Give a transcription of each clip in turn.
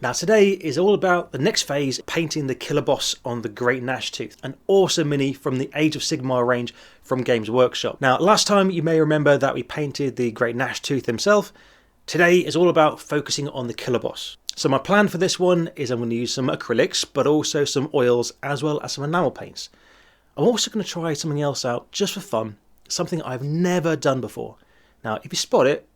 Now today is all about the next phase, painting the Killaboss on the Great Gnashtoof, an awesome mini from the Age of Sigmar range from Games Workshop. Now last time you may remember that we painted the Great Gnashtoof himself. Today is all about focusing on the Killaboss. So my plan for this one is I'm going to use some acrylics, but also some oils as well as some enamel paints. I'm also going to try something else out just for fun, something I've never done before. Now if you spot it,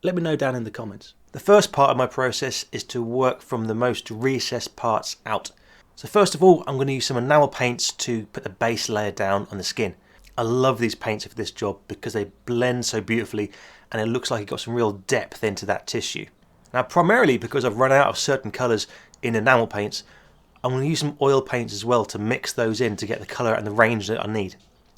let me know down in the comments. The first part of my process is to work from the most recessed parts out. So first of all, I'm going to use some enamel paints to put the base layer down on the skin. I love these paints for this job because they blend so beautifully and it looks like it got some real depth into that tissue. Now primarily because I've run out of certain colours in enamel paints, I'm going to use some oil paints as well to mix those in to get the colour and the range that I need.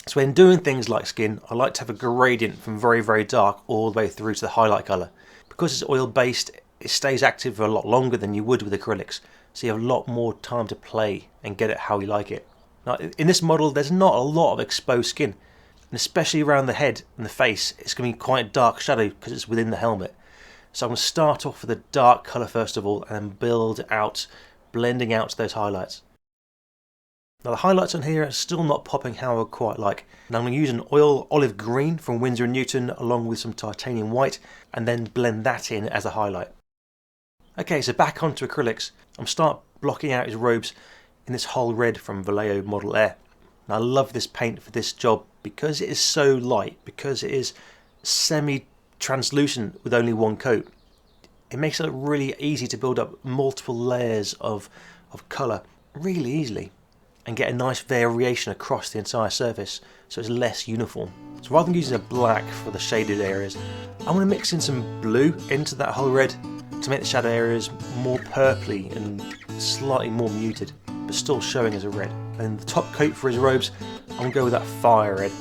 So when doing things like skin, I like to have a gradient from very, very dark all the way through to the highlight colour. Because it's oil based, it stays active for a lot longer than you would with acrylics, so you have a lot more time to play and get it how you like it. Now in this model there's not a lot of exposed skin, and especially around the head and the face it's going to be quite a dark shadow because it's within the helmet. So I'm going to start off with a dark colour first of all and then build out, blending out those highlights. Now the highlights on here are still not popping how I would quite like. Now I'm going to use an olive green from Winsor & Newton along with some titanium white and then blend that in as a highlight. Okay, so back onto acrylics. I'm start blocking out his robes in this whole red from Vallejo Model Air. Now I love this paint for this job because it is so light, because it is semi-translucent with only one coat. It makes it really easy to build up multiple layers of colour really easily and get a nice variation across the entire surface so it's less uniform. So rather than using a black for the shaded areas, I'm going to mix in some blue into that whole red to make the shadow areas more purpley and slightly more muted, but still showing as a red. And the top coat for his robes, I'm going to go with that fire red.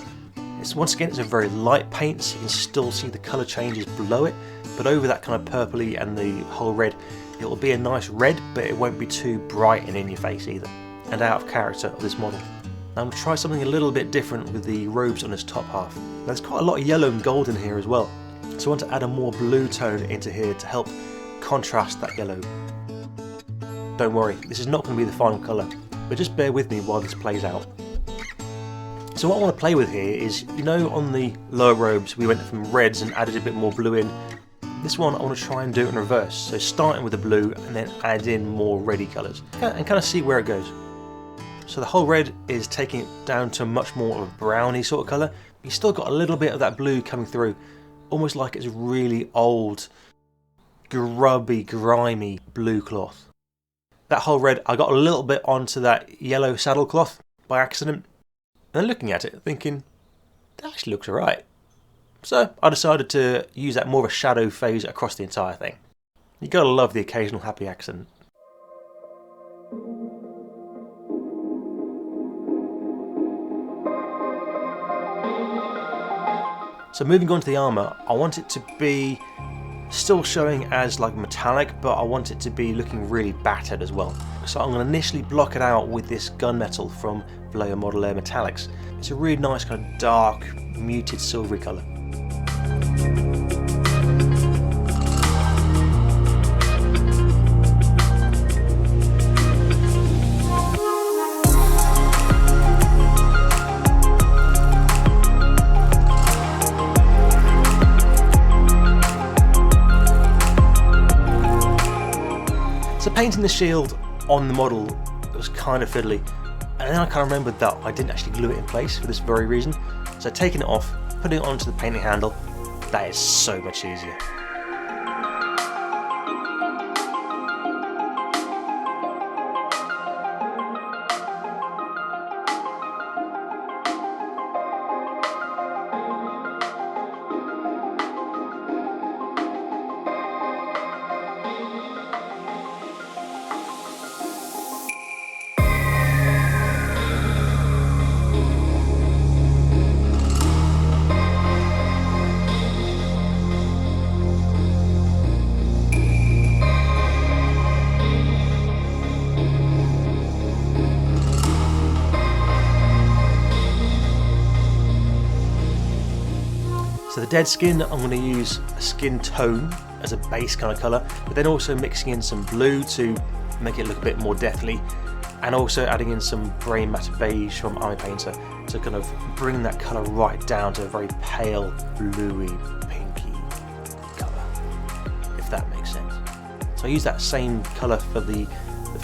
Once again, it's a very light paint, so you can still see the colour changes below it, but over that kind of purpley and the whole red, it will be a nice red, but it won't be too bright and in your face either, and out of character of this model. Now I'm going to try something a little bit different with the robes on his top half. Now, there's quite a lot of yellow and gold in here as well, so I want to add a more blue tone into here to help contrast that yellow. Don't worry, this is not going to be the final colour, but just bear with me while this plays out. So what I want to play with here is, you know, on the lower robes we went from reds and added a bit more blue in. This one I want to try and do it in reverse, so starting with the blue and then add in more reddy colours and kind of see where it goes. So the whole red is taking it down to much more of a browny sort of colour. You've still got a little bit of that blue coming through, almost like it's really old, grubby, grimy blue cloth. That whole red, I got a little bit onto that yellow saddlecloth by accident, and looking at it thinking, that actually looks alright. So I decided to use that more of a shadow phase across the entire thing. You gotta love the occasional happy accident. So moving on to the armour, I want it to be still showing as like metallic, but I want it to be looking really battered as well. So I'm going to initially block it out with this gunmetal from Vallejo Model Air Metallics. It's a really nice kind of dark, muted silvery colour. So painting the shield on the model, it was kind of fiddly, and then I kind of remembered that I didn't actually glue it in place for this very reason. So taking it off, putting it onto the painting handle, that is so much easier. So the dead skin, I'm going to use a skin tone as a base kind of colour, but then also mixing in some blue to make it look a bit more deathly, and also adding in some Brainmatter Beige from Army Painter to kind of bring that colour right down to a very pale, bluey, pinky colour, if that makes sense. So I use that same colour for the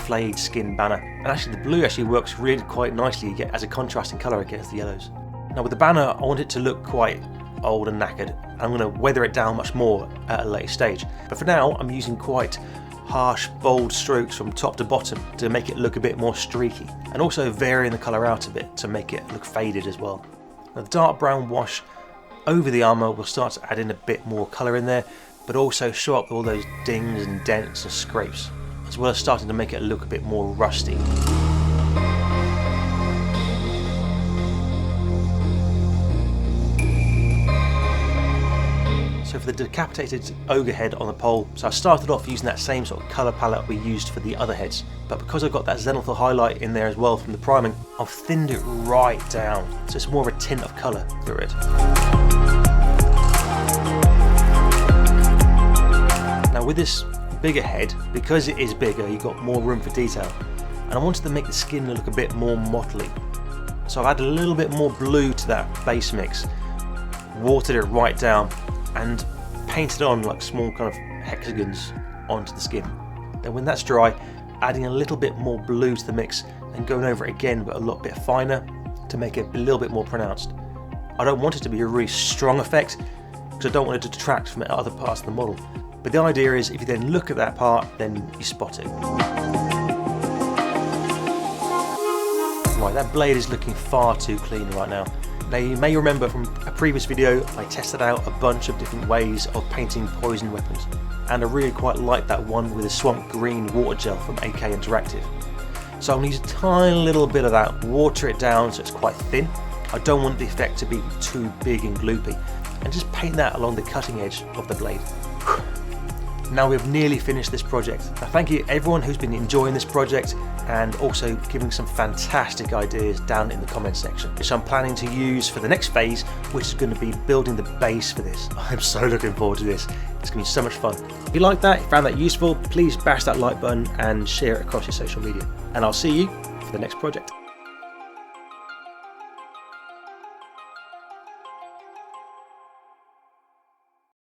flayed skin banner, and actually the blue actually works really quite nicely as a contrasting colour against the yellows. Now with the banner, I want it to look quite old and knackered. I'm going to weather it down much more at a later stage, but for now I'm using quite harsh, bold strokes from top to bottom to make it look a bit more streaky, and also varying the colour out a bit to make it look faded as well. Now the dark brown wash over the armour will start to add in a bit more colour in there, but also show up all those dings and dents and scrapes, as well as starting to make it look a bit more rusty. So for the decapitated ogre head on the pole, so I started off using that same sort of colour palette we used for the other heads, but because I've got that zenithal highlight in there as well from the priming, I've thinned it right down, so it's more of a tint of colour through it. Now with this bigger head, because it is bigger, you've got more room for detail, and I wanted to make the skin look a bit more mottly. So I've added a little bit more blue to that base mix, watered it right down, and painted on like small kind of hexagons onto the skin. Then when that's dry, adding a little bit more blue to the mix and going over it again but a lot bit finer to make it a little bit more pronounced. I don't want it to be a really strong effect because I don't want it to detract from other parts of the model. But the idea is if you then look at that part, then you spot it. Right, that blade is looking far too clean right now. Now you may remember from a previous video I tested out a bunch of different ways of painting poison weapons, and I really quite like that one with a swamp green water gel from AK Interactive. So I'm going to use a tiny little bit of that, water it down so it's quite thin. I don't want the effect to be too big and gloopy, and just paint that along the cutting edge of the blade. Now we've nearly finished this project. Now thank you everyone who's been enjoying this project and also giving some fantastic ideas down in the comments section, which I'm planning to use for the next phase, which is going to be building the base for this. I'm so looking forward to this. It's going to be so much fun. If you like that, if you found that useful, please bash that like button and share it across your social media. And I'll see you for the next project.